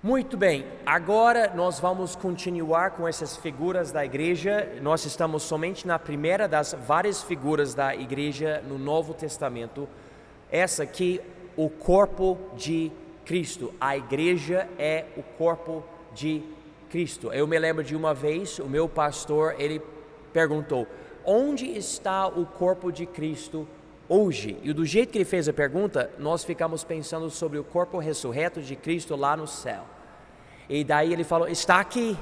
Muito bem, agora nós vamos continuar com essas figuras da igreja. Nós estamos somente na primeira das várias figuras da igreja no Novo Testamento. Essa aqui, o corpo de Cristo. A igreja é o corpo de Cristo. Eu me lembro de uma vez, o meu pastor, ele perguntou: onde está o corpo de Cristo hoje? E do jeito que ele fez a pergunta, nós ficamos pensando sobre o corpo ressurreto de Cristo lá no céu. E daí ele falou: está aqui,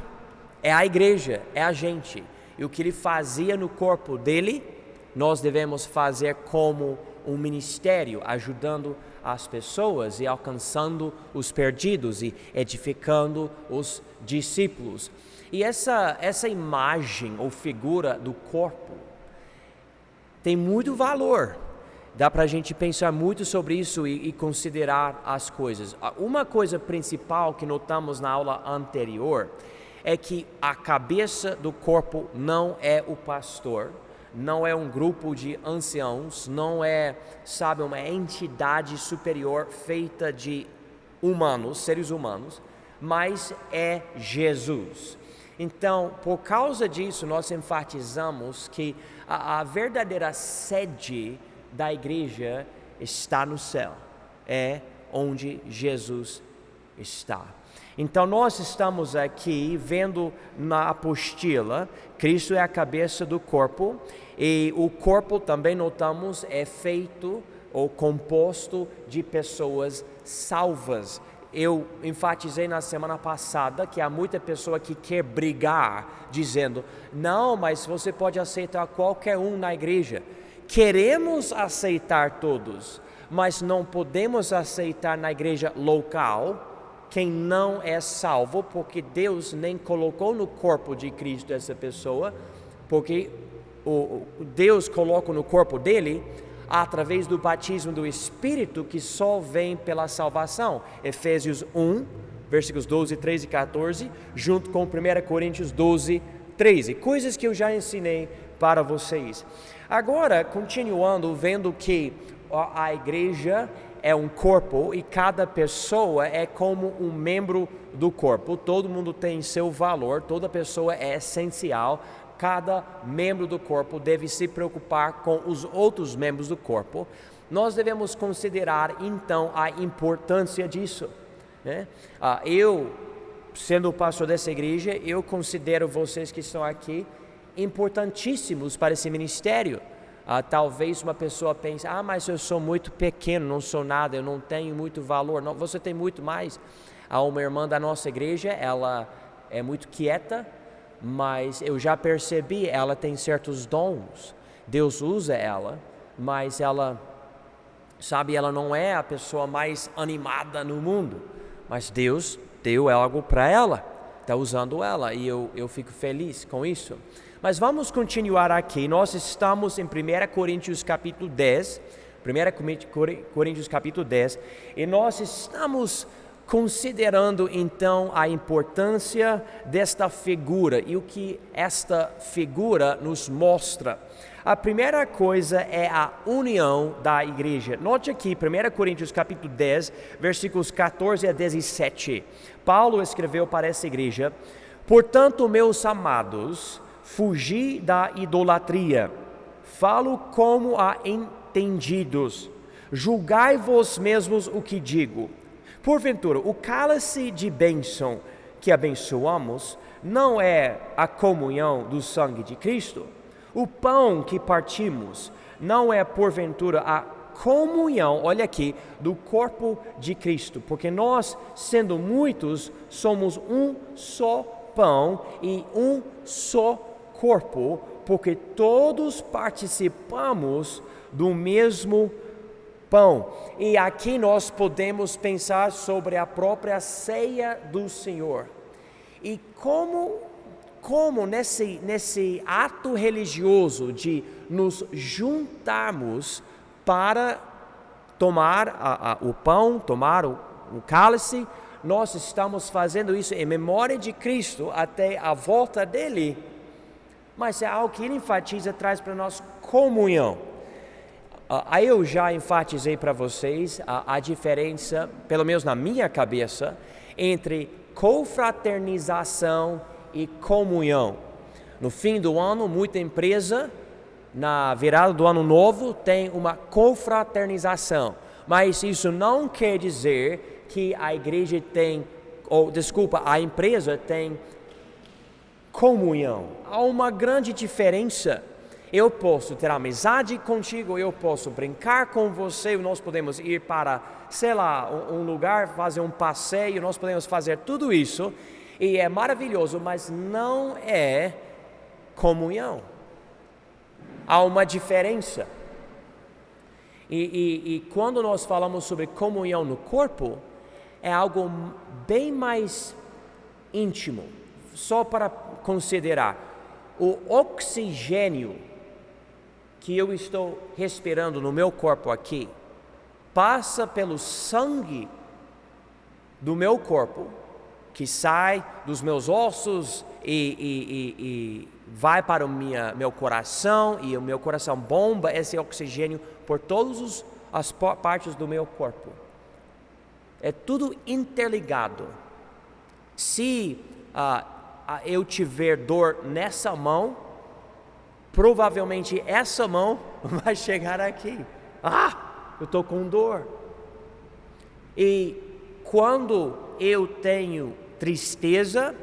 é a igreja, é a gente. E o que ele fazia no corpo dele, nós devemos fazer como um ministério, ajudando as pessoas e alcançando os perdidos e edificando os discípulos. E essa imagem ou figura do corpo tem muito valor. Dá para a gente pensar muito sobre isso e considerar as coisas. Uma coisa principal que notamos na aula anterior é que a cabeça do corpo não é o pastor, não é um grupo de anciãos, não é, uma entidade superior feita de humanos, seres humanos, mas é Jesus. Então, por causa disso, nós enfatizamos que a verdadeira sede da igreja está no céu, é onde Jesus está. Então nós estamos aqui vendo na apostila, Cristo é a cabeça do corpo, e o corpo também notamos é feito ou composto de pessoas salvas. Eu enfatizei na semana passada que há muita pessoa que quer brigar, dizendo: não, mas você pode aceitar qualquer um na igreja. Queremos aceitar todos, mas não podemos aceitar na igreja local quem não é salvo, porque Deus nem colocou no corpo de Cristo essa pessoa, porque Deus coloca no corpo dele através do batismo do Espírito, que só vem pela salvação. Efésios 1, versículos 12, 13 e 14, junto com 1 Coríntios 12, 13. Coisas que eu já ensinei para vocês. Agora, continuando, vendo que a igreja é um corpo e cada pessoa é como um membro do corpo. Todo mundo tem seu valor, toda pessoa é essencial. Cada membro do corpo deve se preocupar com os outros membros do corpo. Nós devemos considerar então a importância disso, né? Eu, sendo o pastor dessa igreja, eu considero vocês que estão aqui importantíssimos para esse ministério. Talvez uma pessoa pense: mas eu sou muito pequeno, não sou nada, eu não tenho muito valor. Não, você tem muito mais. Uma irmã da nossa igreja, ela é muito quieta, mas eu já percebi, ela tem certos dons, Deus usa ela, mas ela não é a pessoa mais animada no mundo, mas Deus deu algo para ela, está usando ela, e eu fico feliz com isso. Mas vamos continuar aqui. Nós estamos em 1 Coríntios capítulo 10, 1 Coríntios capítulo 10, e nós estamos considerando então a importância desta figura e o que esta figura nos mostra. A primeira coisa é a união da igreja. Note aqui, 1 Coríntios capítulo 10, versículos 14 a 17. Paulo escreveu para essa igreja: portanto, meus amados, fugi da idolatria. Falo como a entendidos. Julgai vós mesmos o que digo. Porventura, o cálice de bênção que abençoamos não é a comunhão do sangue de Cristo? O pão que partimos não é porventura a comunhão, olha aqui, do corpo de Cristo? Porque nós, sendo muitos, somos um só pão e um só corpo, porque todos participamos do mesmo pão. E aqui nós podemos pensar sobre a própria ceia do Senhor. E como nesse ato religioso de nos juntarmos para tomar o pão, tomar o cálice, nós estamos fazendo isso em memória de Cristo até a volta dele. Mas é algo que ele enfatiza, traz para nós comunhão. Eu já enfatizei para vocês a diferença, pelo menos na minha cabeça, entre confraternização e comunhão. No fim do ano, muita empresa, na virada do ano novo, tem uma confraternização. Mas isso não quer dizer que a igreja tem, a empresa tem comunhão. Há uma grande diferença. Eu posso ter amizade contigo, eu posso brincar com você, nós podemos ir para, sei lá, um lugar, fazer um passeio, nós podemos fazer tudo isso, e é maravilhoso, mas não é comunhão. Há uma diferença. E quando nós falamos sobre comunhão no corpo, é algo bem mais íntimo. Só para considerar, o oxigênio que eu estou respirando no meu corpo aqui, passa pelo sangue do meu corpo, que sai dos meus ossos e vai para o meu coração, e o meu coração bomba esse oxigênio por todas as partes do meu corpo. É tudo interligado. Se eu tiver dor nessa mão, provavelmente essa mão vai chegar aqui. Eu estou com dor. E quando eu tenho tristeza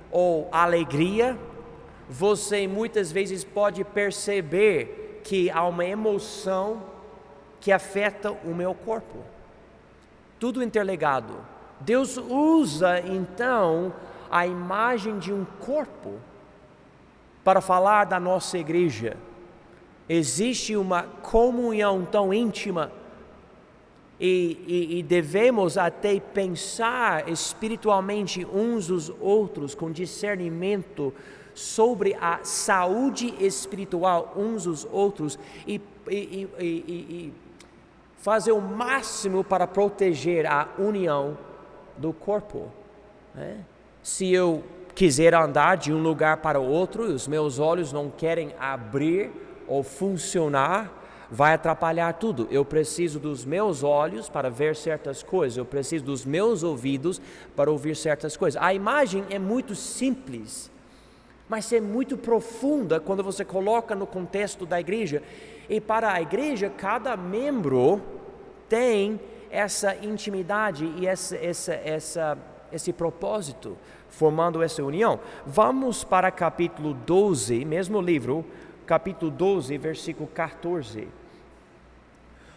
ou alegria, você muitas vezes pode perceber que há uma emoção que afeta o meu corpo. Tudo interligado. Deus usa então a imagem de um corpo para falar da nossa igreja. Existe uma comunhão tão íntima e devemos até pensar espiritualmente uns dos outros com discernimento sobre a saúde espiritual uns dos outros e fazer o máximo para proteger a união do corpo, né? Se eu quiser andar de um lugar para o outro e os meus olhos não querem abrir ou funcionar, vai atrapalhar tudo. Eu preciso dos meus olhos para ver certas coisas, eu preciso dos meus ouvidos para ouvir certas coisas. A imagem é muito simples, mas é muito profunda quando você coloca no contexto da igreja. E para a igreja, cada membro tem essa intimidade e esse propósito, formando essa união. Vamos para capítulo 12, mesmo livro, capítulo 12, versículo 14.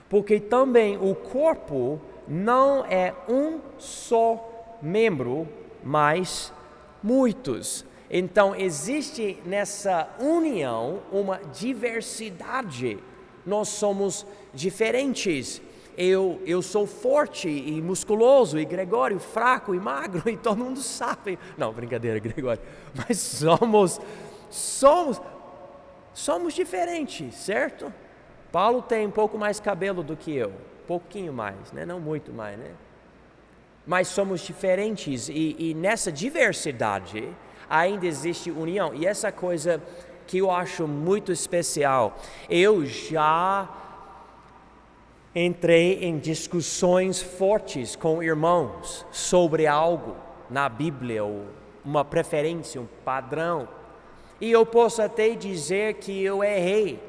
Porque também o corpo não é um só membro, mas muitos. Então existe nessa união uma diversidade. Nós somos diferentes. Eu sou forte e musculoso, e Gregório fraco e magro, e todo mundo sabe. Não, brincadeira, Gregório. Mas somos diferentes, certo? Paulo tem um pouco mais cabelo do que eu, pouquinho mais, né? Não muito mais, né? Mas somos diferentes e nessa diversidade ainda existe união. E essa coisa que eu acho muito especial, eu já entrei em discussões fortes com irmãos sobre algo na Bíblia, ou uma preferência, um padrão, e eu posso até dizer que eu errei,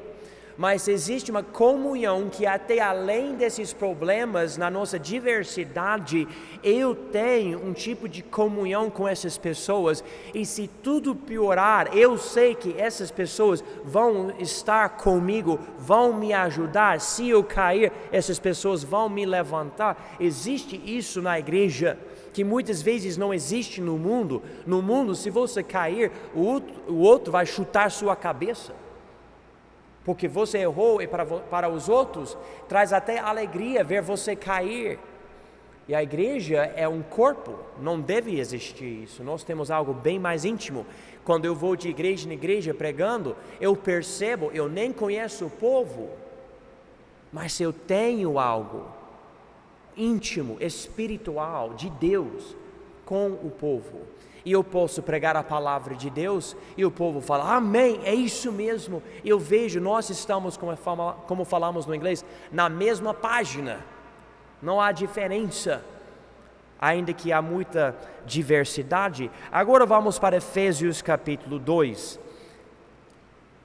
mas existe uma comunhão que até além desses problemas, na nossa diversidade, eu tenho um tipo de comunhão com essas pessoas, e se tudo piorar, eu sei que essas pessoas vão estar comigo, vão me ajudar. Se eu cair, essas pessoas vão me levantar. Existe isso na igreja, que muitas vezes não existe no mundo. No mundo, se você cair, o outro vai chutar sua cabeça, porque você errou, e para os outros traz até alegria ver você cair. E a igreja é um corpo, não deve existir isso. Nós temos algo bem mais íntimo. Quando eu vou de igreja em igreja pregando, eu percebo, eu nem conheço o povo, mas eu tenho algo íntimo, espiritual, de Deus com o povo. E eu posso pregar a palavra de Deus e o povo fala, amém, é isso mesmo. Eu vejo, nós estamos, como falamos no inglês, na mesma página. Não há diferença. ainda que há muita diversidade. Agora vamos para Efésios capítulo 2.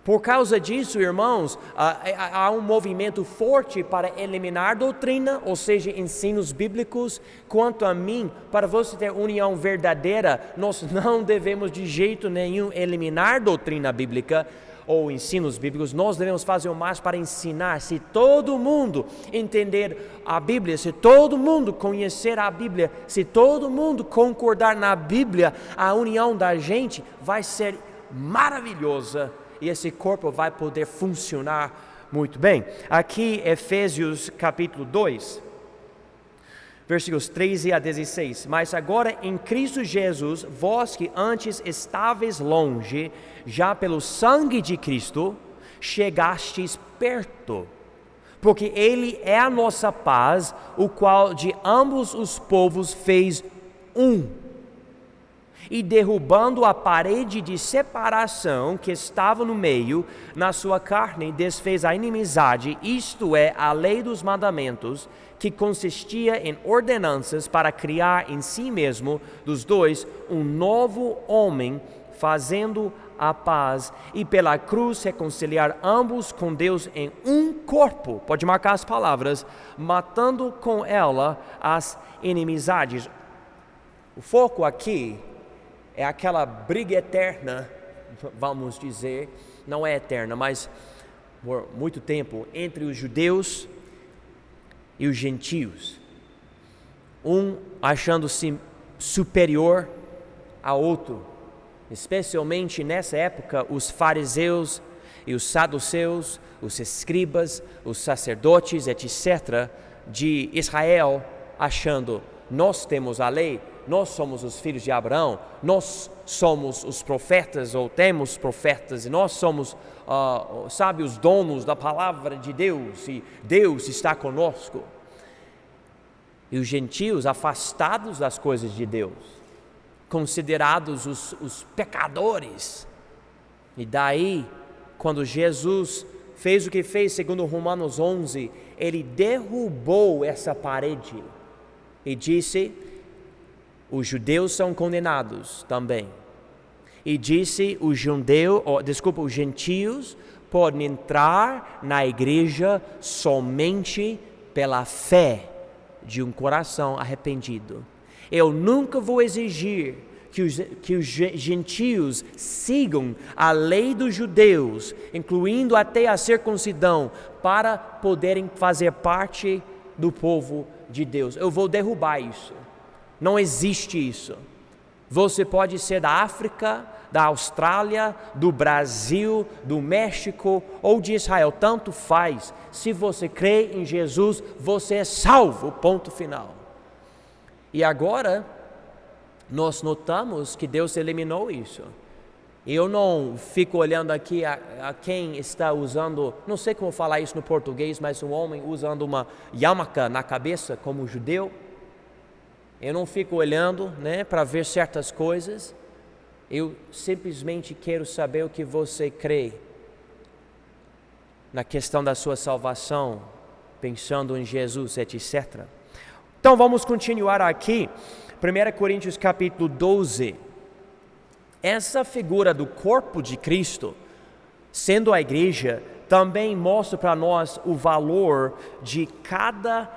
Por causa disso, irmãos, há um movimento forte para eliminar doutrina, ou seja, ensinos bíblicos. Quanto a mim, para você ter união verdadeira, nós não devemos de jeito nenhum eliminar doutrina bíblica ou ensinos bíblicos. Nós devemos fazer o mais para ensinar. Se todo mundo entender a Bíblia, se todo mundo conhecer a Bíblia, se todo mundo concordar na Bíblia, a união da gente vai ser maravilhosa. E esse corpo vai poder funcionar muito bem. Aqui, Efésios capítulo 2, versículos 13 a 16. Mas agora em Cristo Jesus, vós que antes estáveis longe, já pelo sangue de Cristo, chegastes perto. Porque Ele é a nossa paz, o qual de ambos os povos fez um. E derrubando a parede de separação que estava no meio, na sua carne desfez a inimizade, isto é, a lei dos mandamentos, que consistia em ordenanças para criar em si mesmo, dos dois, um novo homem, fazendo a paz, e pela cruz reconciliar ambos com Deus em um corpo, pode marcar as palavras, matando com ela as inimizades. O foco aqui é aquela briga eterna, vamos dizer, não é eterna, mas por muito tempo, entre os judeus e os gentios. Um achando-se superior ao outro, especialmente nessa época, os fariseus e os saduceus, os escribas, os sacerdotes, etc., de Israel, achando, nós temos a lei, nós somos os filhos de Abraão, nós somos os profetas, ou temos profetas, e nós somos, os donos da palavra de Deus, e Deus está conosco. E os gentios, afastados das coisas de Deus, considerados os pecadores. E daí, quando Jesus fez o que fez, segundo Romanos 11, Ele derrubou essa parede e disse: os judeus são condenados também. E disse: os gentios podem entrar na igreja somente pela fé de um coração arrependido. Eu nunca vou exigir que os gentios sigam a lei dos judeus, incluindo até a circuncisão, para poderem fazer parte do povo de Deus. Eu vou derrubar isso. Não existe isso. Você pode ser da África, da Austrália, do Brasil, do México ou de Israel, tanto faz. Se você crê em Jesus, você é salvo, ponto final. E agora, nós notamos que Deus eliminou isso. Eu não fico olhando aqui a quem está usando, não sei como falar isso no português, mas um homem usando uma yarmulke na cabeça como judeu. Eu não fico olhando, para ver certas coisas. Eu simplesmente quero saber o que você crê na questão da sua salvação, pensando em Jesus, etc. Então vamos continuar aqui, 1 Coríntios capítulo 12. Essa figura do corpo de Cristo, sendo a igreja, também mostra para nós o valor de cada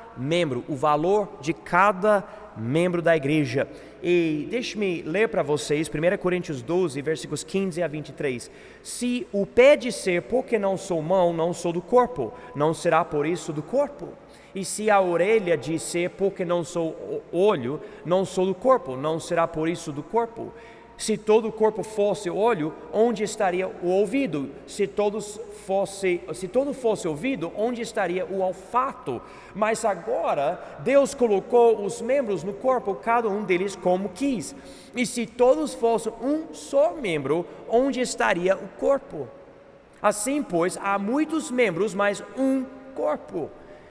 membro, da igreja. E deixe-me ler para vocês 1 Coríntios 12, versículos 15 a 23. Se o pé disser, porque não sou mão, não sou do corpo, não será por isso do corpo? E se a orelha disser, porque não sou olho, não sou do corpo, não será por isso do corpo? Se todo o corpo fosse olho, onde estaria o ouvido? Se todo fosse ouvido, onde estaria o olfato? Mas agora, Deus colocou os membros no corpo, cada um deles como quis. E se todos fossem um só membro, onde estaria o corpo? Assim, pois, há muitos membros, mas um corpo.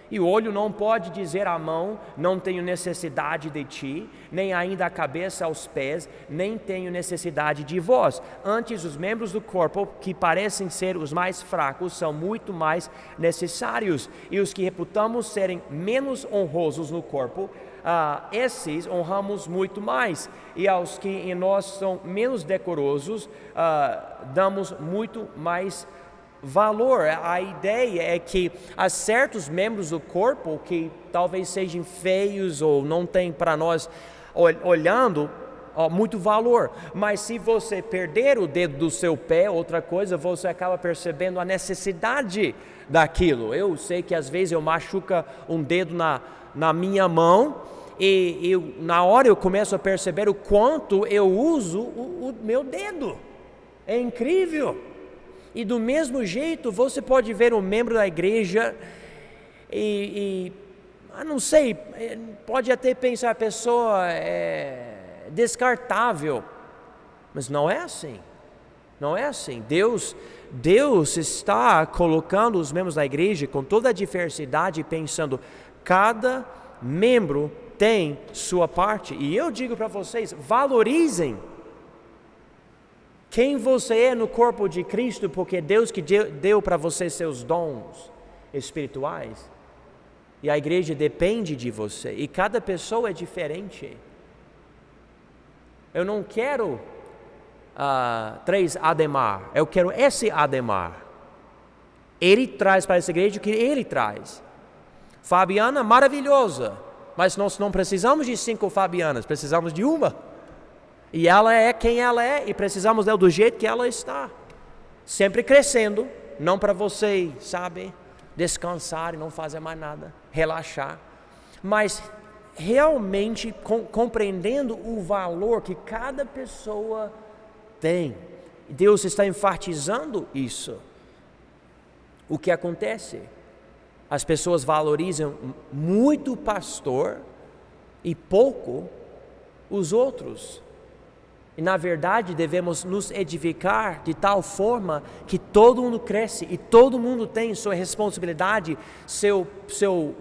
E o olho não pode dizer à mão, não tenho necessidade de ti, nem ainda a cabeça aos pés, nem tenho necessidade de vós. Antes, os membros do corpo, que parecem ser os mais fracos, são muito mais necessários. E os que reputamos serem menos honrosos no corpo, esses honramos muito mais. E aos que em nós são menos decorosos, damos muito mais valor. A ideia é que há certos membros do corpo que talvez sejam feios ou não tem para nós olhando muito valor, mas se você perder o dedo do seu pé, outra coisa, você acaba percebendo a necessidade daquilo. Eu sei que às vezes eu machuco um dedo na minha mão e na hora eu começo a perceber o quanto eu uso o meu dedo. É incrível. E do mesmo jeito, você pode ver um membro da igreja não sei, pode até pensar a pessoa é descartável, mas não é assim. Não é assim. Deus está colocando os membros da igreja com toda a diversidade, pensando, cada membro tem sua parte. E eu digo para vocês, valorizem quem você é no corpo de Cristo, porque Deus que deu para você seus dons espirituais. E a igreja depende de você. E cada pessoa é diferente. Eu não quero 3 Ademar. Eu quero esse Ademar. Ele traz para essa igreja o que ele traz. Fabiana, maravilhosa. Mas nós não precisamos de 5 Fabianas. Precisamos de uma. E ela é quem ela é, e precisamos dela do jeito que ela está. Sempre crescendo, não para você, sabe, descansar e não fazer mais nada, relaxar. Mas realmente compreendendo o valor que cada pessoa tem. Deus está enfatizando isso. O que acontece? As pessoas valorizam muito o pastor e pouco os outros. E na verdade devemos nos edificar de tal forma que todo mundo cresce e todo mundo tem sua responsabilidade, seu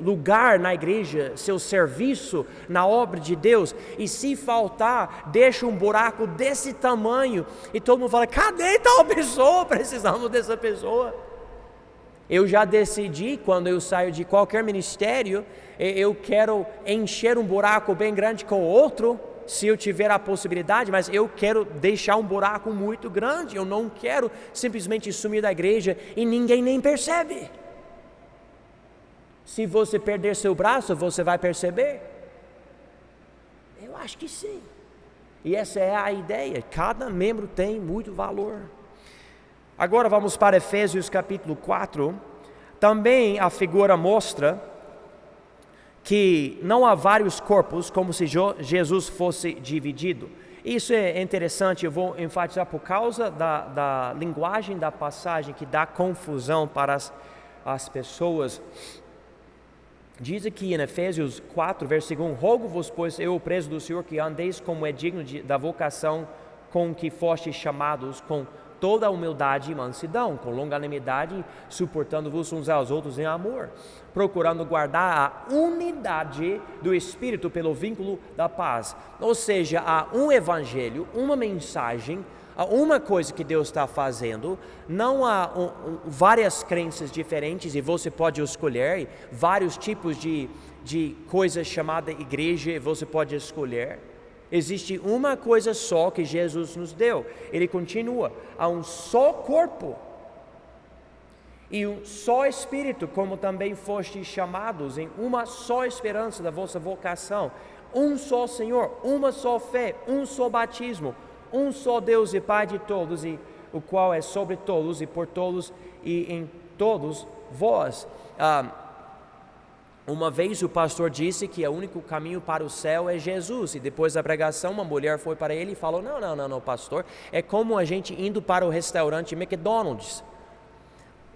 lugar na igreja, seu serviço na obra de Deus. E se faltar, deixa um buraco desse tamanho e todo mundo fala, cadê tal pessoa? Precisamos dessa pessoa. Eu já decidi, quando eu saio de qualquer ministério, eu quero encher um buraco bem grande com o outro, se eu tiver a possibilidade, mas eu quero deixar um buraco muito grande. Eu não quero simplesmente sumir da igreja e ninguém nem percebe. Se você perder seu braço, você vai perceber? Eu acho que sim. E essa é a ideia. Cada membro tem muito valor. Agora vamos para Efésios capítulo 4. Também a figura mostra que não há vários corpos, como se Jesus fosse dividido. Isso é interessante, eu vou enfatizar por causa da linguagem da passagem, que dá confusão para as pessoas. Diz aqui em Efésios 4, versículo 1, rogo-vos, pois eu, preso do Senhor, que andeis como é digno da vocação com que fostes chamados, com toda a humildade e mansidão, com longanimidade, suportando-vos uns aos outros em amor, procurando guardar a unidade do Espírito pelo vínculo da paz. Ou seja, há um evangelho, uma mensagem, há uma coisa que Deus está fazendo. Não há várias crenças diferentes e você pode escolher vários tipos de coisas chamada igreja e você pode escolher. Existe uma coisa só que Jesus nos deu. Ele continua, há um só corpo e um só Espírito, como também fostes chamados em uma só esperança da vossa vocação, um só Senhor, uma só fé, um só batismo, um só Deus e Pai de todos, e o qual é sobre todos e por todos e em todos vós. Uma vez o pastor disse que o único caminho para o céu é Jesus, e depois da pregação uma mulher foi para ele e falou, não, pastor, é como a gente indo para o restaurante McDonald's.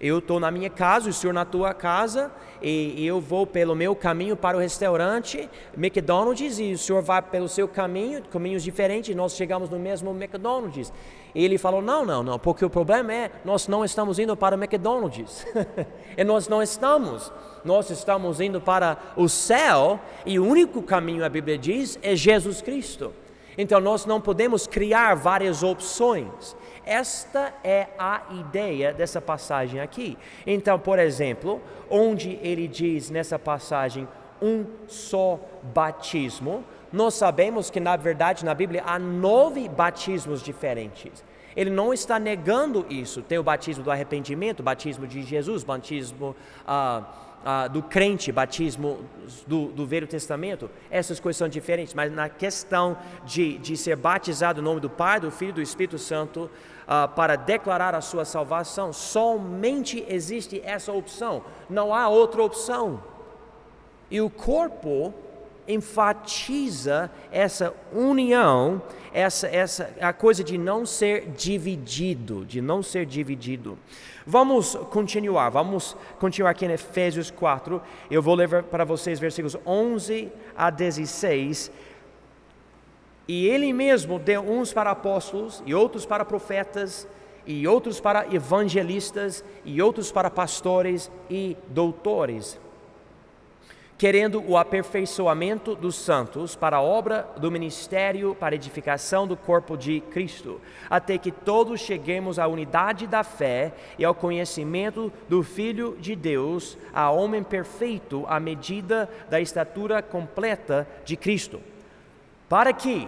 Eu estou na minha casa, o senhor na tua casa, e eu vou pelo meu caminho para o restaurante McDonald's, e o senhor vai pelo seu caminho, caminhos diferentes, e nós chegamos no mesmo McDonald's. E ele falou, não, porque o problema é, nós não estamos indo para o McDonald's. E nós estamos indo para o céu, e o único caminho, a Bíblia diz, é Jesus Cristo. Então nós não podemos criar várias opções. Esta é a ideia dessa passagem aqui. Então, por exemplo, onde ele diz nessa passagem um só batismo, nós sabemos que na verdade na Bíblia há 9 batismos diferentes. Ele não está negando isso. Tem o batismo do arrependimento, o batismo de Jesus, batismo do crente, batismo do Velho Testamento. Essas coisas são diferentes, mas na questão de ser batizado no nome do Pai, do Filho e do Espírito Santo, para declarar a sua salvação, somente existe essa opção, não há outra opção. E o corpo enfatiza essa união, a coisa de não ser dividido, Vamos continuar aqui em Efésios 4, eu vou ler para vocês versículos 11 a 16, e ele mesmo deu uns para apóstolos, e outros para profetas, e outros para evangelistas, e outros para pastores e doutores, querendo o aperfeiçoamento dos santos para a obra do ministério, para a edificação do corpo de Cristo, até que todos cheguemos à unidade da fé e ao conhecimento do Filho de Deus, a homem perfeito, à medida da estatura completa de Cristo, para que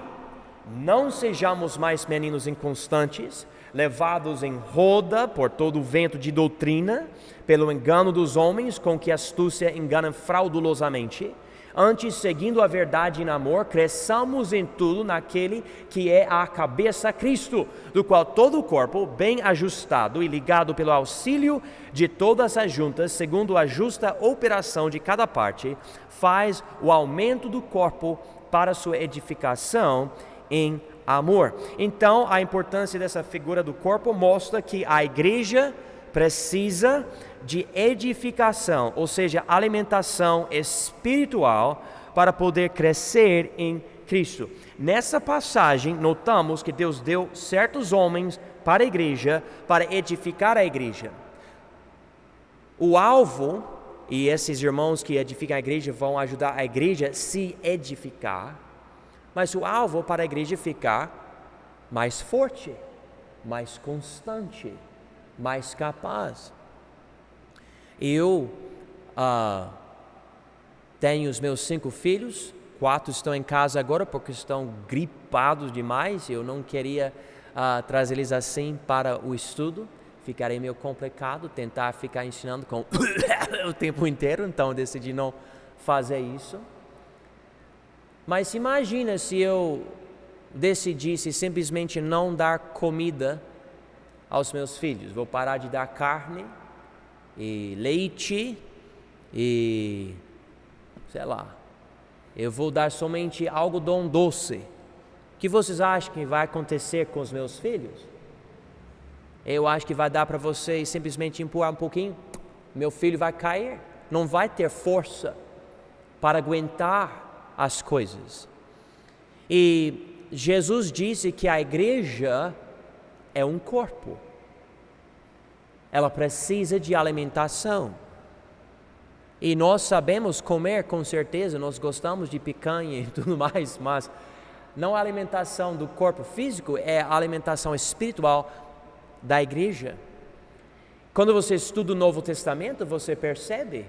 não sejamos mais meninos inconstantes, levados em roda por todo o vento de doutrina, pelo engano dos homens, com que a astúcia engana fraudulosamente. Antes, seguindo a verdade em amor, cresçamos em tudo naquele que é a cabeça, Cristo, do qual todo o corpo, bem ajustado e ligado pelo auxílio de todas as juntas, segundo a justa operação de cada parte, faz o aumento do corpo para sua edificação em amor. Então, a importância dessa figura do corpo mostra que a igreja precisa de edificação, ou seja, alimentação espiritual para poder crescer em Cristo. Nessa passagem, notamos que Deus deu certos homens para a igreja, para edificar a igreja. O alvo, e esses irmãos que edificam a igreja vão ajudar a igreja a se edificar, mas o alvo para a igreja ficar mais forte, mais constante, mais capaz. Eu tenho os meus 5 filhos, 4 estão em casa agora porque estão gripados demais. Eu não queria trazer eles assim para o estudo, ficaria meio complicado tentar ficar ensinando com o tempo inteiro, então eu decidi não fazer isso. Mas imagina se eu decidisse simplesmente não dar comida aos meus filhos. Vou parar de dar carne e leite e, sei lá, eu vou dar somente algodão doce. O que vocês acham que vai acontecer com os meus filhos? Eu acho que vai dar para vocês simplesmente empurrar um pouquinho, meu filho vai cair, não vai ter força para aguentar as coisas. E Jesus disse que a igreja é um corpo. Ela precisa de alimentação. E nós sabemos comer com certeza, nós gostamos de picanha e tudo mais, mas não a alimentação do corpo físico, é a alimentação espiritual da igreja. Quando você estuda o Novo Testamento, você percebe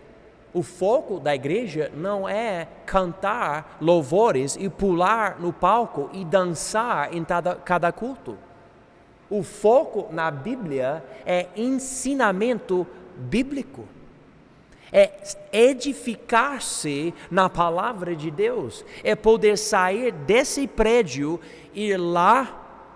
o foco da igreja não é cantar louvores e pular no palco e dançar em cada culto. O foco na Bíblia é ensinamento bíblico. É edificar-se na palavra de Deus. É poder sair desse prédio, ir lá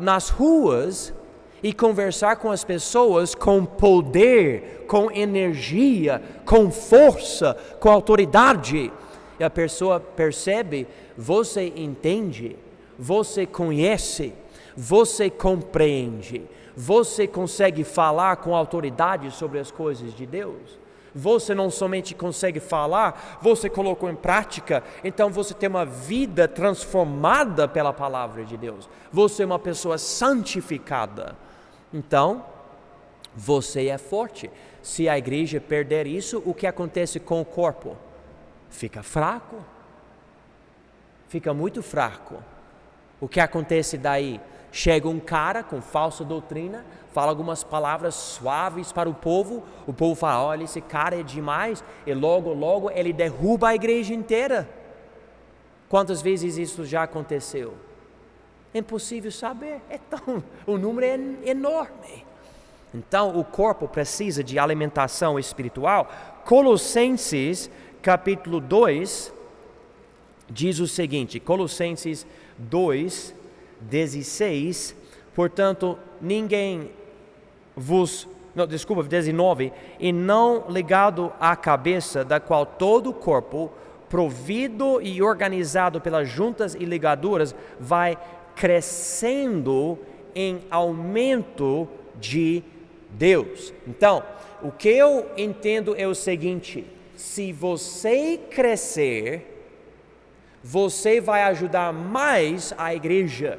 nas ruas e conversar com as pessoas com poder, com energia, com força, com autoridade. E a pessoa percebe, você entende, você conhece, você compreende, Você consegue falar com autoridade sobre as coisas de Deus? Você não somente consegue falar, você colocou em prática, então você tem uma vida transformada pela palavra de Deus. Você é uma pessoa santificada. Então, você é forte. Se a igreja perder isso, o que acontece com o corpo? Fica fraco. Fica muito fraco. O que acontece daí? Chega um cara com falsa doutrina, fala algumas palavras suaves para o povo fala, olha, esse cara é demais, e logo ele derruba a igreja inteira. Quantas vezes isso já aconteceu? É impossível saber, o número é enorme. Então o corpo precisa de alimentação espiritual. Colossenses capítulo 2 diz o seguinte, Colossenses 2:16, portanto, 19, e não ligado à cabeça, da qual todo o corpo, provido e organizado pelas juntas e ligaduras, vai crescendo em aumento de Deus. Então, o que eu entendo é o seguinte: se você crescer, você vai ajudar mais a igreja.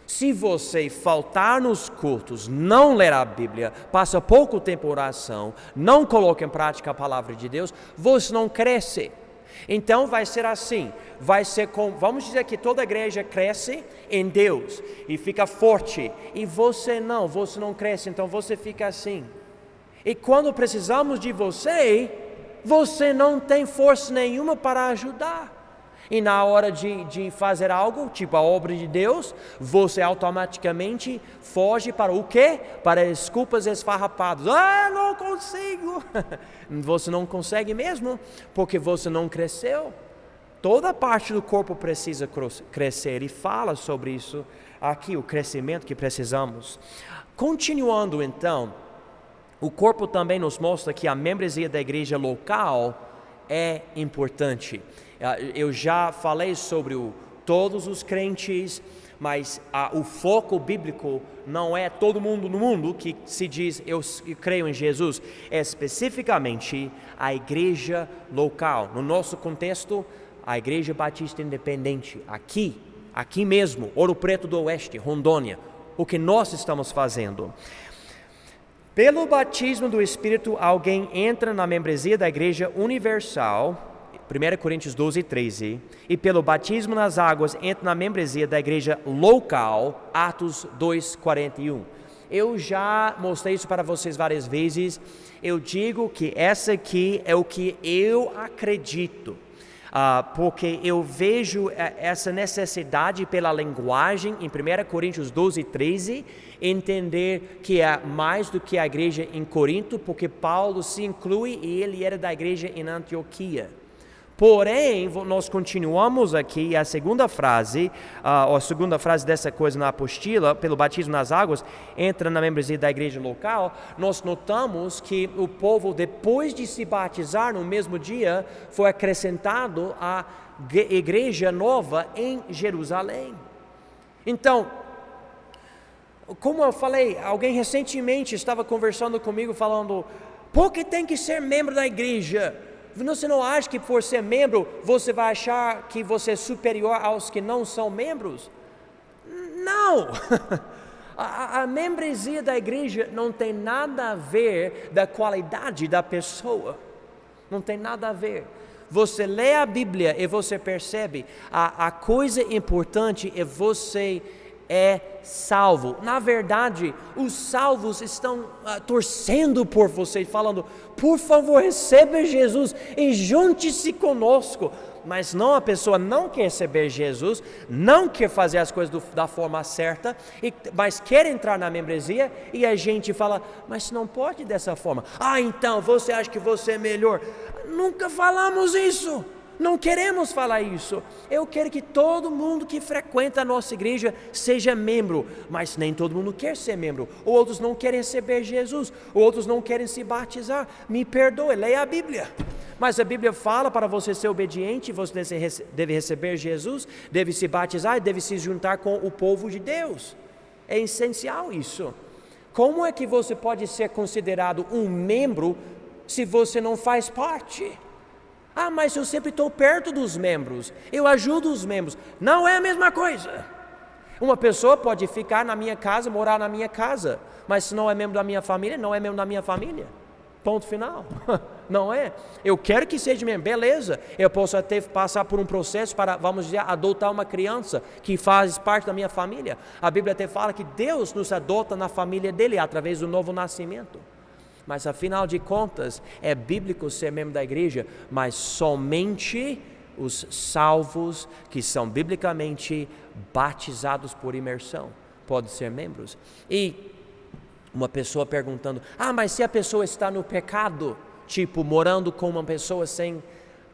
Se você faltar nos cultos, não ler a Bíblia, passa pouco tempo em oração, não coloca em prática a palavra de Deus, você não cresce. Então vai ser assim, vamos dizer que toda a igreja cresce em Deus e fica forte, e você não cresce, então você fica assim. E quando precisamos de você não tem força nenhuma para ajudar. E na hora de fazer algo, tipo a obra de Deus, você automaticamente foge para o quê? Para desculpas esfarrapadas. Não consigo. Você não consegue mesmo, porque você não cresceu. Toda parte do corpo precisa crescer, e fala sobre isso aqui, o crescimento que precisamos. Continuando então, o corpo também nos mostra que a membresia da igreja local é importante. Eu já falei sobre todos os crentes, mas o foco bíblico não é todo mundo no mundo que se diz eu creio em Jesus, é especificamente a igreja local. No nosso contexto, a Igreja Batista Independente, aqui mesmo, Ouro Preto do Oeste, Rondônia, o que nós estamos fazendo. Pelo batismo do Espírito, alguém entra na membresia da Igreja Universal, 1 Coríntios 12:13, e pelo batismo nas águas entra na membresia da igreja local, Atos 2:41. Eu já mostrei isso para vocês várias vezes. Eu digo que essa aqui é o que eu acredito, porque eu vejo essa necessidade pela linguagem em 1 Coríntios 12:13, entender que é mais do que a igreja em Corinto, porque Paulo se inclui e ele era da igreja em Antioquia. Porém, nós continuamos aqui, a segunda frase dessa coisa na apostila, pelo batismo nas águas, entra na membresia da igreja local. Nós notamos que o povo, depois de se batizar no mesmo dia, foi acrescentado à igreja nova em Jerusalém. Então, como eu falei, alguém recentemente estava conversando comigo, falando, por que tem que ser membro da igreja? Você não acha que por ser membro, você vai achar que você é superior aos que não são membros? Não! A membresia da igreja não tem nada a ver da qualidade da pessoa. Não tem nada a ver. Você lê a Bíblia e você percebe, a coisa importante é você é salvo. Na verdade, os salvos estão torcendo por você, falando, por favor, receba Jesus e junte-se conosco. Mas não, a pessoa não quer receber Jesus, não quer fazer as coisas da forma certa, mas quer entrar na membresia, e a gente fala, mas não pode dessa forma. Então você acha que você é melhor? Nunca falamos isso. Não queremos falar isso. Eu quero que todo mundo que frequenta a nossa igreja seja membro, mas nem todo mundo quer ser membro. Outros não querem receber Jesus, outros não querem se batizar. Me perdoe, leia a Bíblia. Mas a Bíblia fala para você ser obediente, você deve receber Jesus, deve se batizar e deve se juntar com o povo de Deus. É essencial isso. Como é que você pode ser considerado um membro se você não faz parte? Ah, mas eu sempre estou perto dos membros, eu ajudo os membros. Não é a mesma coisa. Uma pessoa pode ficar na minha casa, morar na minha casa, mas se não é membro da minha família, não é membro da minha família. Ponto final. Não é? Eu quero que seja membro, beleza. Eu posso até passar por um processo para, vamos dizer, adotar uma criança que faz parte da minha família. A Bíblia até fala que Deus nos adota na família dele através do novo nascimento. Mas afinal de contas, é bíblico ser membro da igreja, mas somente os salvos que são biblicamente batizados por imersão podem ser membros. E uma pessoa perguntando, mas se a pessoa está no pecado, tipo morando com uma pessoa sem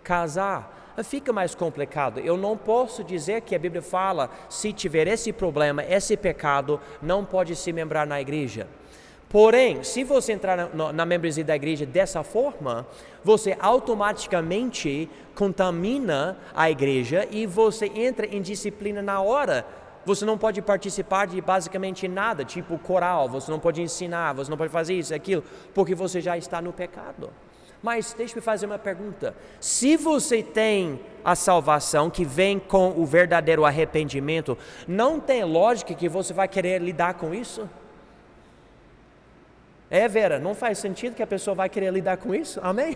casar, fica mais complicado. Eu não posso dizer que a Bíblia fala, se tiver esse problema, esse pecado, não pode se membrar na igreja. Porém, se você entrar na membresia da igreja dessa forma, você automaticamente contamina a igreja e você entra em disciplina na hora. Você não pode participar de basicamente nada, tipo coral, você não pode ensinar, você não pode fazer isso, aquilo, porque você já está no pecado. Mas deixa eu fazer uma pergunta. Se você tem a salvação que vem com o verdadeiro arrependimento, não tem lógica que você vai querer lidar com isso? Vera, não faz sentido que a pessoa vai querer lidar com isso? Amém?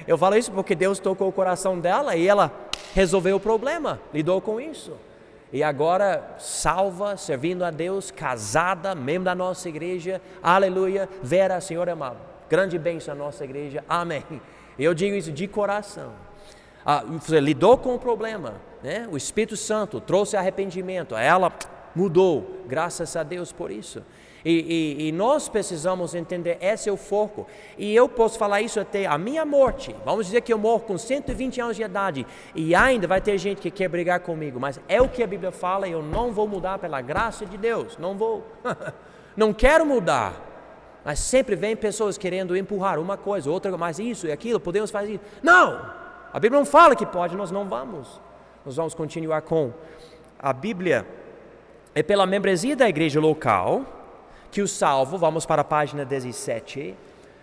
Eu falo isso porque Deus tocou o coração dela e ela resolveu o problema, lidou com isso. E agora, salva, servindo a Deus, casada, membro da nossa igreja, aleluia. Vera, Senhor é uma grande bênção na nossa igreja, amém. Eu digo isso de coração. Você lidou com o problema, né? O Espírito Santo trouxe arrependimento, ela mudou, graças a Deus por isso. E nós precisamos entender, esse é o foco. E eu posso falar isso até a minha morte. Vamos dizer que eu morro com 120 anos de idade e ainda vai ter gente que quer brigar comigo. Mas é o que a Bíblia fala e eu não vou mudar pela graça de Deus. Não vou. Não quero mudar. Mas sempre vem pessoas querendo empurrar uma coisa, outra, mas isso e aquilo, podemos fazer isso. Não! A Bíblia não fala que pode, nós não vamos. Nós vamos continuar com a Bíblia. É pela membresia da igreja local que o salvo, vamos para a página 17,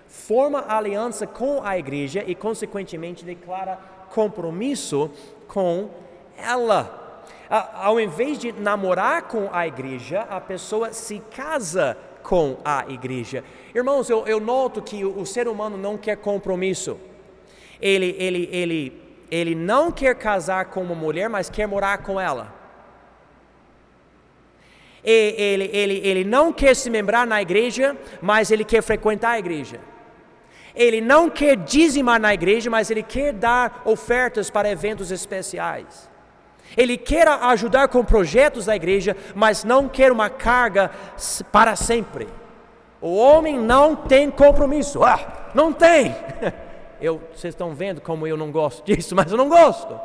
forma aliança com a igreja e consequentemente declara compromisso com ela. Ao invés de namorar com a igreja, a pessoa se casa com a igreja. Irmãos, eu noto que o ser humano não quer compromisso. Ele não quer casar com uma mulher, mas quer morar com ela. Ele não quer se membrar na igreja, mas ele quer frequentar a igreja. Ele não quer dizimar na igreja, mas ele quer dar ofertas para eventos especiais. Ele quer ajudar com projetos da igreja, mas não quer uma carga para sempre. O homem não tem compromisso. Não tem. Vocês estão vendo como eu não gosto disso, mas eu não gosto.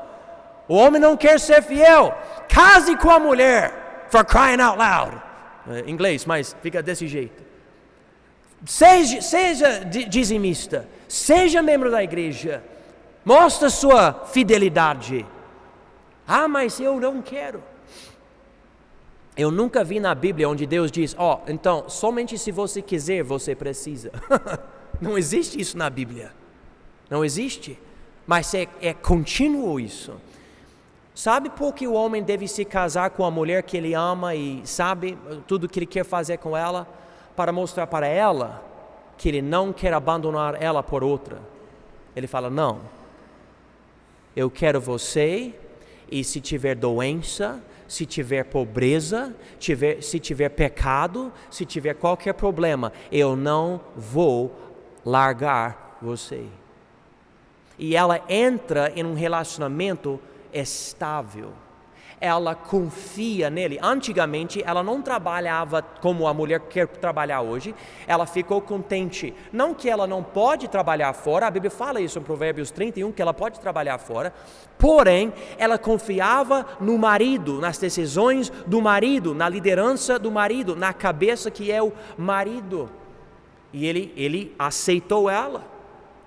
O homem não quer ser fiel. Case com a mulher. For crying out loud. Inglês, mas fica desse jeito. Seja dizimista. Seja membro da igreja. Mostre sua fidelidade. Mas eu não quero. Eu nunca vi na Bíblia onde Deus diz, então, somente se você quiser, você precisa. Não existe isso na Bíblia. Não existe. Mas é contínuo isso. Sabe por que o homem deve se casar com a mulher que ele ama e sabe tudo que ele quer fazer com ela? Para mostrar para ela que ele não quer abandonar ela por outra. Ele fala, não, eu quero você e se tiver doença, se tiver pobreza, se tiver pecado, se tiver qualquer problema, eu não vou largar você. E ela entra em um relacionamento estável. Ela confia nele. Antigamente ela não trabalhava como a mulher quer trabalhar hoje. Ela ficou contente. Não que ela não pode trabalhar fora. A Bíblia fala isso em Provérbios 31, que ela pode trabalhar fora. Porém, ela confiava no marido, nas decisões do marido, na liderança do marido, na cabeça que é o marido. E ele aceitou ela.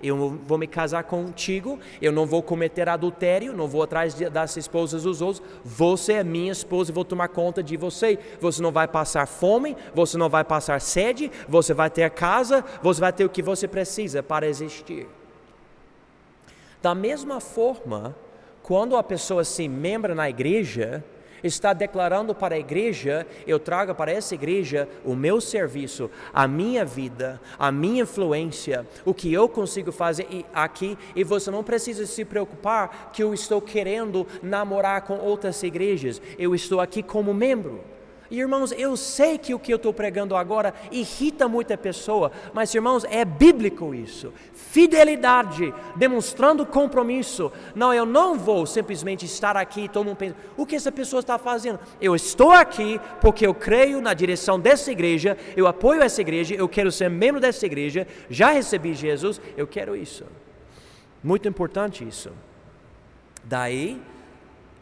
Eu não vou me casar contigo, eu não vou cometer adultério, não vou atrás das esposas dos outros. Você é minha esposa e vou tomar conta de você. Você não vai passar fome, você não vai passar sede, você vai ter casa, você vai ter o que você precisa para existir. Da mesma forma, quando a pessoa se membra na igreja, está declarando para a igreja, eu trago para essa igreja o meu serviço, a minha vida, a minha influência, o que eu consigo fazer aqui, e você não precisa se preocupar que eu estou querendo namorar com outras igrejas, eu estou aqui como membro. E irmãos, eu sei que o que eu estou pregando agora irrita muita pessoa, mas irmãos, é bíblico isso. Fidelidade, demonstrando compromisso. Não, eu não vou simplesmente estar aqui e todo mundo pensa, o que essa pessoa está fazendo? Eu estou aqui porque eu creio na direção dessa igreja, eu apoio essa igreja, eu quero ser membro dessa igreja, já recebi Jesus, eu quero isso. Muito importante isso. Daí,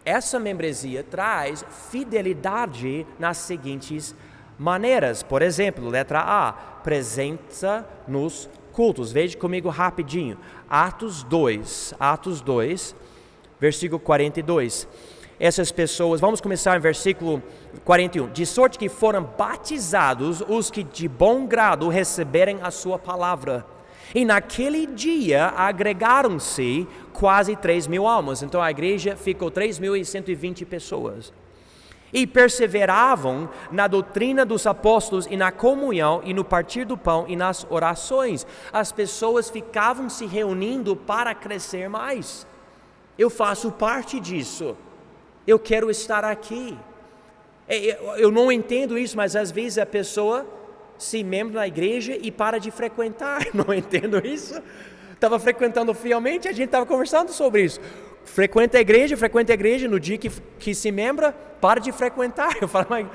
essa membresia traz fidelidade nas seguintes maneiras. Por exemplo, letra A, presença nos cultos. Veja comigo rapidinho. Atos 2, versículo 42. Essas pessoas, vamos começar em versículo 41. De sorte que foram batizados os que de bom grado receberem a sua palavra. E naquele dia agregaram-se quase 3.000 almas. Então a igreja ficou 3.120 pessoas. E perseveravam na doutrina dos apóstolos e na comunhão e no partir do pão e nas orações. As pessoas ficavam se reunindo para crescer mais. Eu faço parte disso. Eu quero estar aqui. Eu não entendo isso, mas às vezes a pessoa se membra na igreja e para de frequentar. Não entendo isso. Estava frequentando fielmente, a gente estava conversando sobre isso. Frequenta a igreja, no dia que se membra, para de frequentar. Eu falo, mas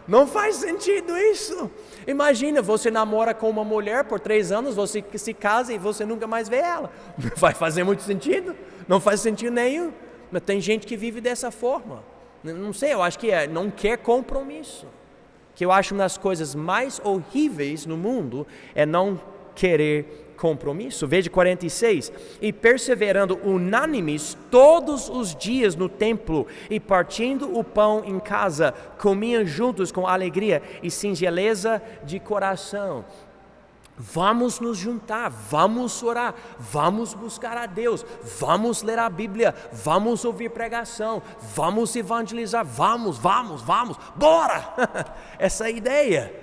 não faz sentido isso. Imagina, você namora com uma mulher por 3 anos, você se casa e você nunca mais vê ela. Não vai fazer muito sentido? Não faz sentido nenhum. Mas tem gente que vive dessa forma. Não sei, eu acho que não quer compromisso. Que eu acho uma das coisas mais horríveis no mundo é não querer compromisso. Veja 46. E perseverando unânimes todos os dias no templo e partindo o pão em casa, comiam juntos com alegria e singeleza de coração. Vamos nos juntar, vamos orar, vamos buscar a Deus, vamos ler a Bíblia, vamos ouvir pregação, vamos evangelizar, vamos, bora! Essa é a ideia.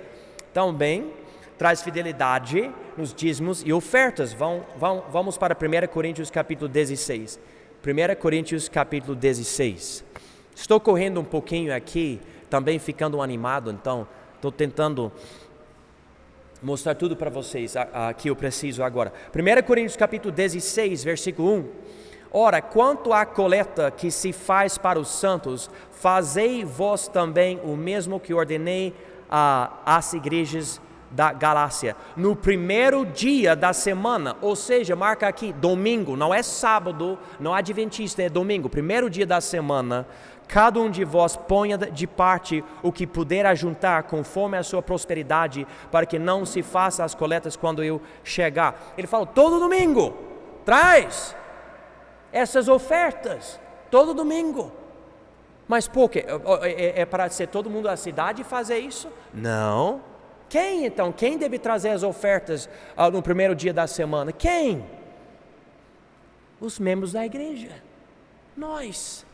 Também traz fidelidade nos dízimos e ofertas. Vamos para 1 Coríntios capítulo 16. 1 Coríntios capítulo 16. Estou correndo um pouquinho aqui, também ficando animado, então estou tentando mostrar tudo para vocês que eu preciso agora. 1 Coríntios capítulo 16, versículo 1. Ora, quanto à coleta que se faz para os santos, fazei vós também o mesmo que ordenei às igrejas da Galácia. No primeiro dia da semana, ou seja, marca aqui, domingo, não é sábado, não é adventista, é domingo, primeiro dia da semana, cada um de vós ponha de parte o que puder ajuntar conforme a sua prosperidade, para que não se faça as coletas quando eu chegar. Ele fala, todo domingo, traz essas ofertas, todo domingo. Mas por quê? É para ser todo mundo da cidade fazer isso? Não. Quem então? Quem deve trazer as ofertas no primeiro dia da semana? Quem? Os membros da igreja. Nós.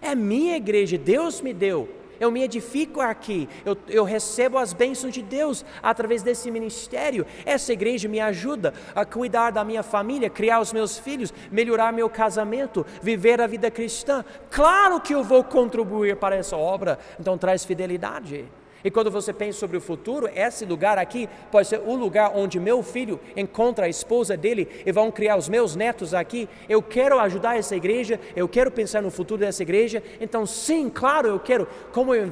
É minha igreja, Deus me deu, eu me edifico aqui, eu recebo as bênçãos de Deus através desse ministério. Essa igreja me ajuda a cuidar da minha família, criar os meus filhos, melhorar meu casamento, viver a vida cristã. Claro que eu vou contribuir para essa obra, então traz fidelidade. E quando você pensa sobre o futuro, esse lugar aqui pode ser o lugar onde meu filho encontra a esposa dele e vão criar os meus netos aqui. Eu quero ajudar essa igreja, eu quero pensar no futuro dessa igreja. Então sim, claro, eu quero. Como eu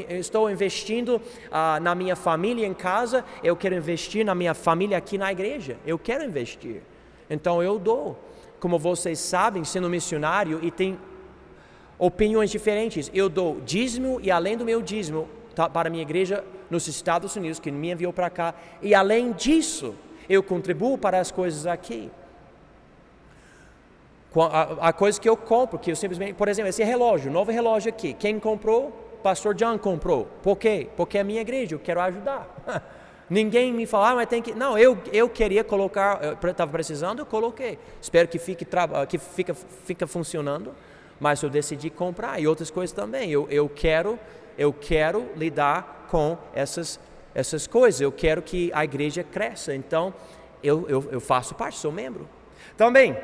estou investindo na minha família em casa, eu quero investir na minha família aqui na igreja. Eu quero investir. Então eu dou. Como vocês sabem, sendo missionário e tem opiniões diferentes, eu dou dízimo e além do meu dízimo, para a minha igreja nos Estados Unidos, que me enviou para cá, e além disso, eu contribuo para as coisas aqui. Há coisas que eu compro, que eu simplesmente, por exemplo, esse relógio, novo relógio aqui, quem comprou? Pastor John comprou. Por quê? Porque é a minha igreja, eu quero ajudar. Ninguém me fala, mas tem que... Não, eu queria colocar, eu estava precisando, eu coloquei. Espero que fique funcionando, mas eu decidi comprar, e outras coisas também. Eu quero lidar com essas coisas, eu quero que a igreja cresça, então eu faço parte, sou membro. Também,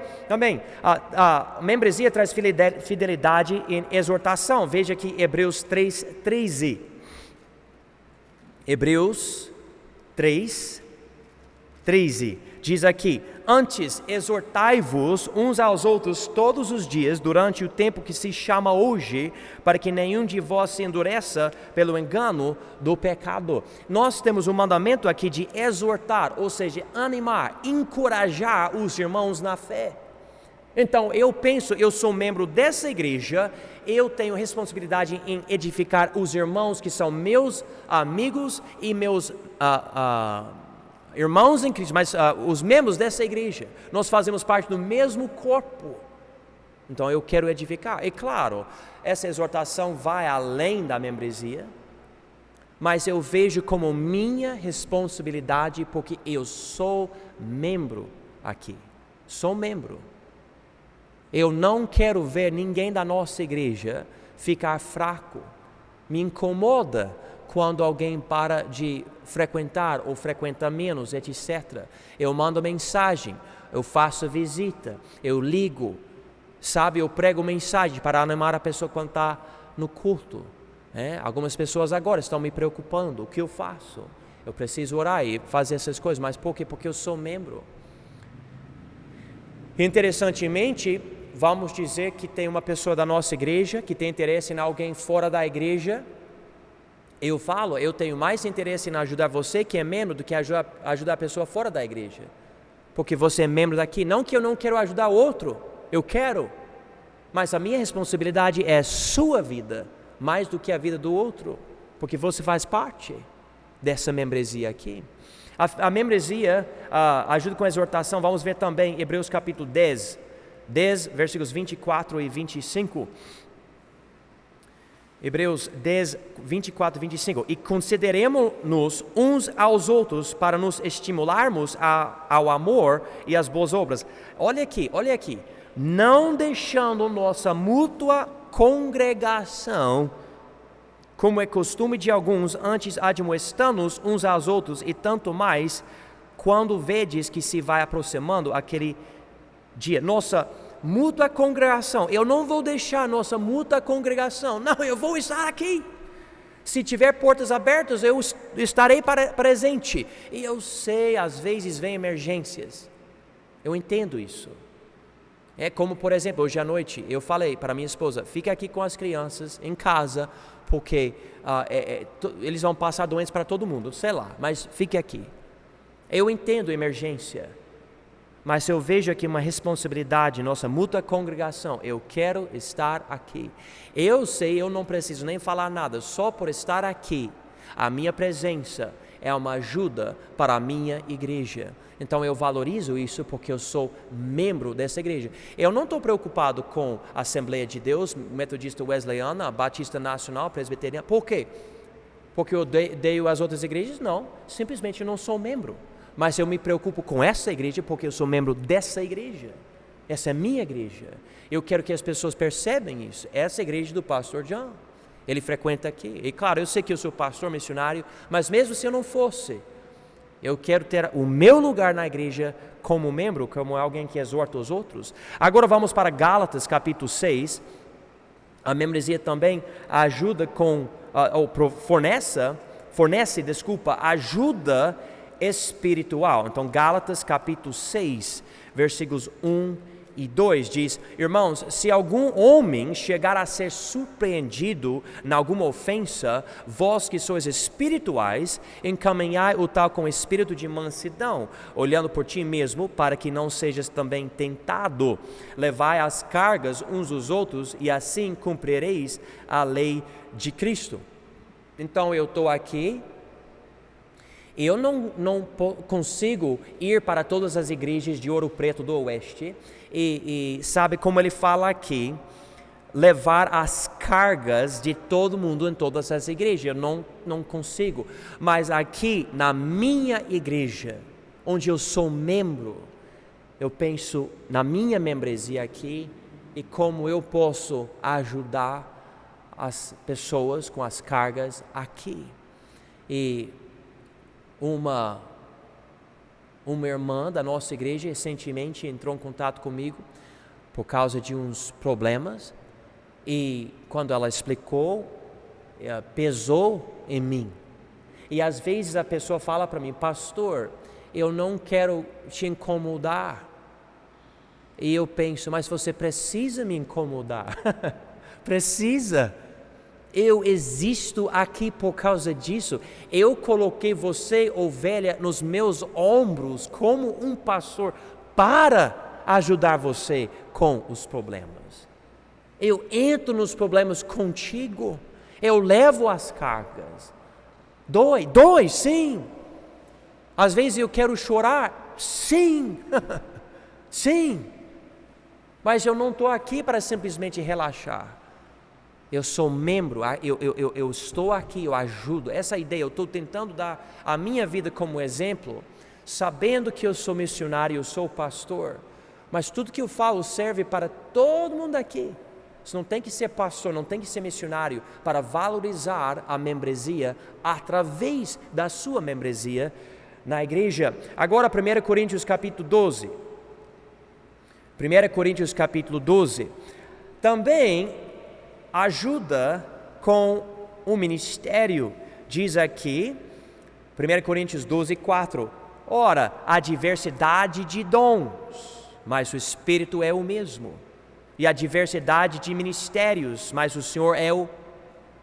a membresia traz fidelidade em exortação. Veja aqui Hebreus 3:13. Hebreus 3:13 diz aqui: antes exortai-vos uns aos outros todos os dias, durante o tempo que se chama hoje, para que nenhum de vós se endureça pelo engano do pecado. Nós temos um mandamento aqui de exortar, ou seja, animar, encorajar os irmãos na fé. Então eu sou membro dessa igreja, eu tenho responsabilidade em edificar os irmãos que são meus amigos e meus irmãos em Cristo, mas os membros dessa igreja, nós fazemos parte do mesmo corpo. Então eu quero edificar. E claro, essa exortação vai além da membresia, mas eu vejo como minha responsabilidade, porque eu sou membro aqui. Sou membro. Eu não quero ver ninguém da nossa igreja ficar fraco. Me incomoda quando alguém para de frequentar ou frequenta menos, etc. Eu mando mensagem, eu faço visita, eu ligo, eu prego mensagem para animar a pessoa quando está no culto. Algumas pessoas agora estão me preocupando, o que eu faço? Eu preciso orar e fazer essas coisas, mas por quê? Porque eu sou membro. Interessantemente, vamos dizer que tem uma pessoa da nossa igreja que tem interesse em alguém fora da igreja. Eu tenho mais interesse em ajudar você que é membro do que ajudar a pessoa fora da igreja. Porque você é membro daqui. Não que eu não quero ajudar outro, eu quero. Mas a minha responsabilidade é sua vida, mais do que a vida do outro. Porque você faz parte dessa membresia aqui. A membresia ajuda com a exortação. Vamos ver também Hebreus capítulo 10, versículos 24 e 25. Hebreus 10, 24 e 25. E consideremos-nos uns aos outros para nos estimularmos ao amor e às boas obras. Olha aqui. Não deixando nossa mútua congregação, como é costume de alguns, antes admoestando-nos uns aos outros, e tanto mais, quando vedes que se vai aproximando aquele dia. Nossa mútua congregação, eu não vou deixar nossa mútua congregação, não, eu vou estar aqui. Se tiver portas abertas, eu estarei presente. E eu sei, às vezes vem emergências, eu entendo isso. É como, por exemplo, hoje à noite, eu falei para minha esposa, fica aqui com as crianças em casa, porque eles vão passar doenças para todo mundo, sei lá, mas fique aqui. Eu entendo emergência, mas eu vejo aqui uma responsabilidade, nossa mútua congregação, eu quero estar aqui. Eu sei, eu não preciso nem falar nada, só por estar aqui, a minha presença é uma ajuda para a minha igreja. Então eu valorizo isso porque eu sou membro dessa igreja. Eu não estou preocupado com a Assembleia de Deus, Metodista Wesleyana, Batista Nacional, Presbiteriana. Por quê? Porque eu odeio as outras igrejas? Não, simplesmente eu não sou membro. Mas eu me preocupo com essa igreja porque eu sou membro dessa igreja. Essa é minha igreja. Eu quero que as pessoas percebam isso. Essa é a igreja do pastor John. Ele frequenta aqui. E claro, eu sei que eu sou pastor missionário, mas mesmo se eu não fosse, eu quero ter o meu lugar na igreja como membro, como alguém que exorta os outros. Agora vamos para Gálatas capítulo 6. A membresia também ajuda fornece ajuda espiritual. Então Gálatas capítulo 6, versículos 1 e 2 diz: irmãos, se algum homem chegar a ser surpreendido em alguma ofensa, vós que sois espirituais, encaminhai o tal com espírito de mansidão, olhando por ti mesmo, para que não sejas também tentado. Levai as cargas uns dos outros, e assim cumprireis a lei de Cristo. Então eu estou aqui, Eu não consigo ir para todas as igrejas de Ouro Preto do Oeste e sabe como ele fala aqui, levar as cargas de todo mundo em todas as igrejas. Eu não consigo. Mas aqui na minha igreja, onde eu sou membro, eu penso na minha membresia aqui e como eu posso ajudar as pessoas com as cargas aqui. E uma irmã da nossa igreja recentemente entrou em contato comigo por causa de uns problemas e quando ela explicou, pesou em mim. E às vezes a pessoa fala para mim, pastor, eu não quero te incomodar. E eu penso, mas você precisa me incomodar. Precisa. Eu existo aqui por causa disso. Eu coloquei você, ovelha, nos meus ombros como um pastor para ajudar você com os problemas. Eu entro nos problemas contigo. Eu levo as cargas. Dói, sim. Às vezes eu quero chorar, sim. Sim. Mas eu não estou aqui para simplesmente relaxar. Eu sou membro, eu estou aqui, eu ajudo. Essa ideia, eu estou tentando dar a minha vida como exemplo, sabendo que eu sou missionário, eu sou pastor. Mas tudo que eu falo serve para todo mundo aqui. Você não tem que ser pastor, não tem que ser missionário para valorizar a membresia através da sua membresia na igreja. Agora 1 Coríntios capítulo 12. 1 Coríntios capítulo 12. Também ajuda com o ministério. Diz aqui, 1 Coríntios 12, 4. Ora, há diversidade de dons, mas o Espírito é o mesmo. E a diversidade de ministérios, mas o Senhor é o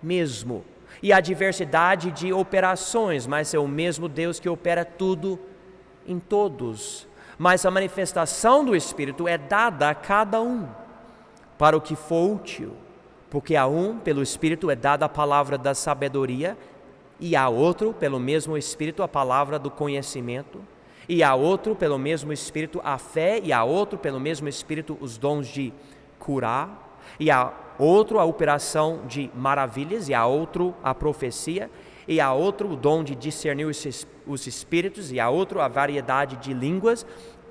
mesmo. E a diversidade de operações, mas é o mesmo Deus que opera tudo em todos. Mas a manifestação do Espírito é dada a cada um, para o que for útil. Porque a um, pelo Espírito, é dada a palavra da sabedoria, e a outro, pelo mesmo Espírito, a palavra do conhecimento, e a outro, pelo mesmo Espírito, a fé, e a outro, pelo mesmo Espírito, os dons de curar, e a outro a operação de maravilhas, e a outro a profecia, e a outro o dom de discernir os espíritos, e a outro a variedade de línguas,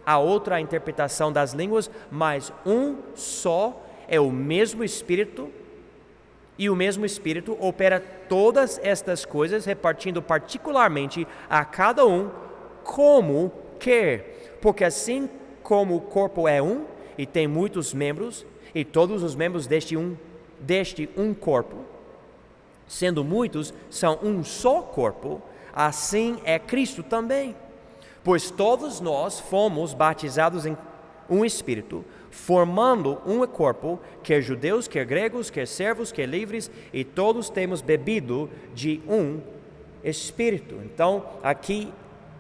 a outra a interpretação das línguas, mas um só é o mesmo Espírito, e o mesmo Espírito opera todas estas coisas, repartindo particularmente a cada um como quer, porque assim como o corpo é um, e tem muitos membros, e todos os membros deste um corpo, sendo muitos, são um só corpo, assim é Cristo também. Pois todos nós fomos batizados em um Espírito, formando um corpo, quer judeus, quer gregos, quer servos, quer livres, e todos temos bebido de um Espírito. Então, aqui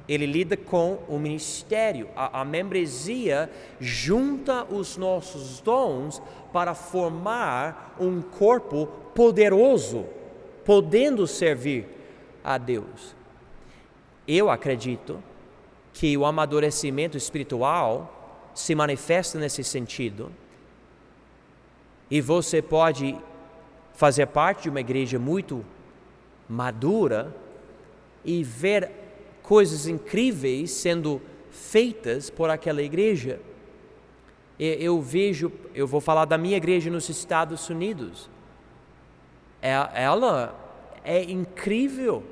ele lida com o ministério. A membresia junta os nossos dons para formar um corpo poderoso, podendo servir a Deus. Eu acredito que o amadurecimento espiritual se manifesta nesse sentido, e você pode fazer parte de uma igreja muito madura e ver coisas incríveis sendo feitas por aquela igreja. Eu vou falar da minha igreja nos Estados Unidos. Ela é incrível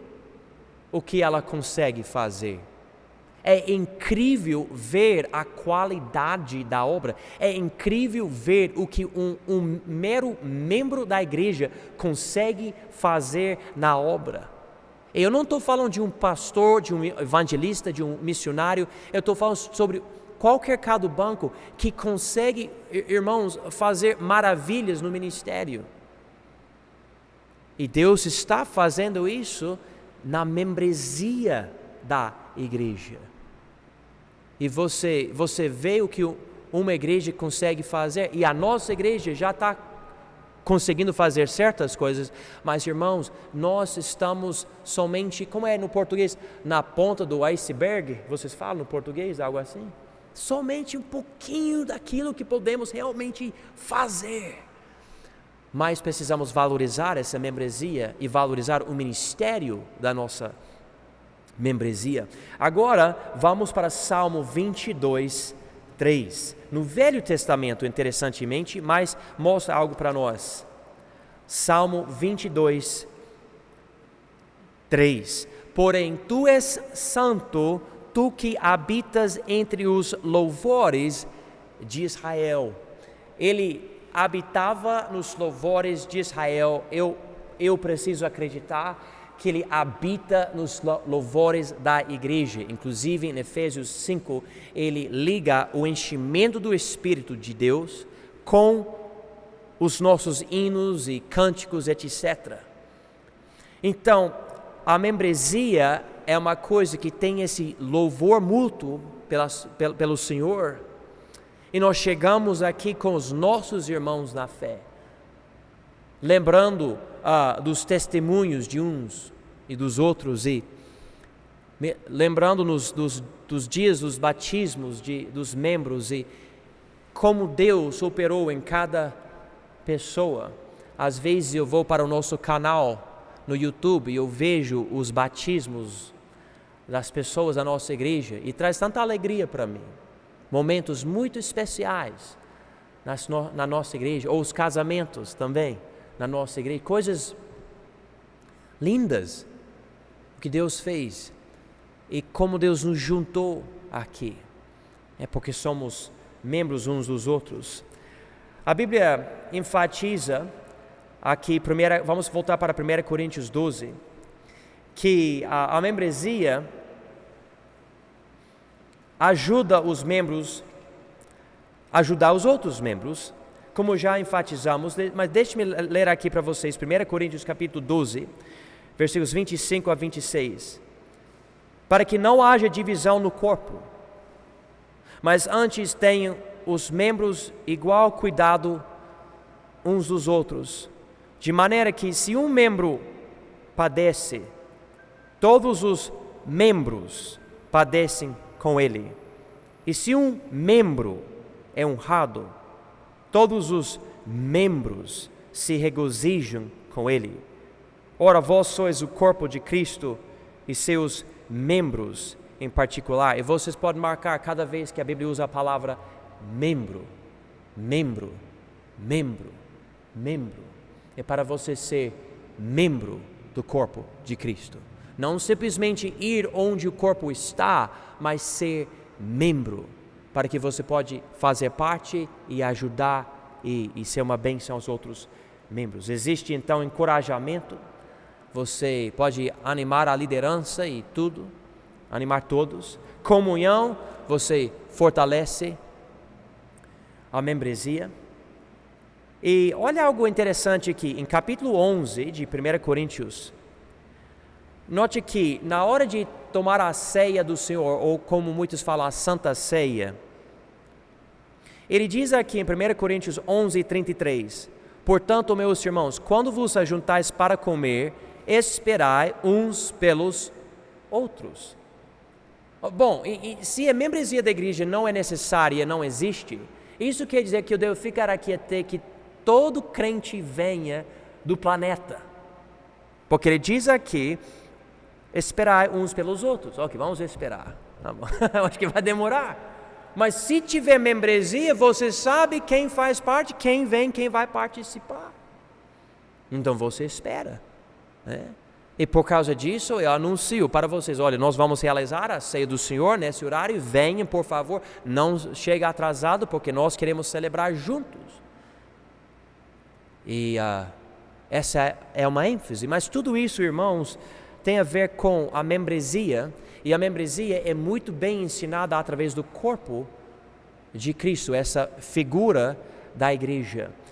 o que ela consegue fazer. É incrível ver a qualidade da obra. É incrível ver o que um mero membro da igreja consegue fazer na obra. Eu não estou falando de um pastor, de um evangelista, de um missionário. Eu estou falando sobre qualquer cara do banco que consegue, irmãos, fazer maravilhas no ministério. E Deus está fazendo isso na membresia da igreja. E você vê o que uma igreja consegue fazer, e a nossa igreja já está conseguindo fazer certas coisas, mas irmãos, nós estamos somente, como é no português, na ponta do iceberg, vocês falam no português, algo assim? Somente um pouquinho daquilo que podemos realmente fazer. Mas precisamos valorizar essa membresia e valorizar o ministério da nossa membresia. Agora, vamos para Salmo 22, 3. No Velho Testamento, interessantemente, mas mostra algo para nós. Salmo 22, 3. Porém, tu és santo, tu que habitas entre os louvores de Israel. Ele habitava nos louvores de Israel. Eu preciso acreditar que ele habita nos louvores da igreja. Inclusive em Efésios 5, ele liga o enchimento do Espírito de Deus com os nossos hinos e cânticos, etc. Então, a membresia é uma coisa que tem esse louvor mútuo pelo Senhor. E nós chegamos aqui com os nossos irmãos na fé, lembrando dos testemunhos de uns e dos outros, e lembrando-nos dos dias dos batismos dos membros e como Deus operou em cada pessoa. Às vezes eu vou para o nosso canal no YouTube e eu vejo os batismos das pessoas da nossa igreja e traz tanta alegria para mim. Momentos muito especiais na nossa igreja, ou os casamentos também na nossa igreja, coisas lindas que Deus fez e como Deus nos juntou aqui. É porque somos membros uns dos outros. A Bíblia enfatiza aqui, vamos voltar para 1 Coríntios 12, que a membresia ajuda os membros a ajudar os outros membros, como já enfatizamos, mas deixe-me ler aqui para vocês, 1 Coríntios capítulo 12, versículos 25 a 26. Para que não haja divisão no corpo, mas antes tenham os membros igual cuidado uns dos outros, de maneira que se um membro padece, todos os membros padecem com ele. E se um membro é honrado, todos os membros se regozijam com ele. Ora, vós sois o corpo de Cristo e seus membros em particular. E vocês podem marcar cada vez que a Bíblia usa a palavra membro, membro, membro, membro. É para você ser membro do corpo de Cristo. Não simplesmente ir onde o corpo está, mas ser membro, para que você pode fazer parte e ajudar e ser uma bênção aos outros membros. Existe então encorajamento, você pode animar a liderança e tudo, animar todos. Comunhão, você fortalece a membresia. E olha algo interessante aqui, em capítulo 11 de 1 Coríntios, note que na hora de tomar a ceia do Senhor, ou como muitos falam, a Santa Ceia, ele diz aqui em 1 Coríntios 11, 33, portanto, meus irmãos, quando vos ajuntais para comer, esperai uns pelos outros. Bom, e se a membresia da igreja não é necessária, não existe, isso quer dizer que eu devo ficar aqui até que todo crente venha do planeta. Porque ele diz aqui, esperai uns pelos outros. Ok, vamos esperar. Tá bom. Acho que vai demorar. Mas se tiver membresia, você sabe quem faz parte, quem vem, quem vai participar. Então você espera, né? E por causa disso eu anuncio para vocês, olha, nós vamos realizar a ceia do Senhor nesse horário, venham por favor, não chegue atrasado porque nós queremos celebrar juntos. E essa é uma ênfase, mas tudo isso, irmãos, tem a ver com a membresia, e a membresia é muito bem ensinada através do corpo de Cristo, essa figura da igreja.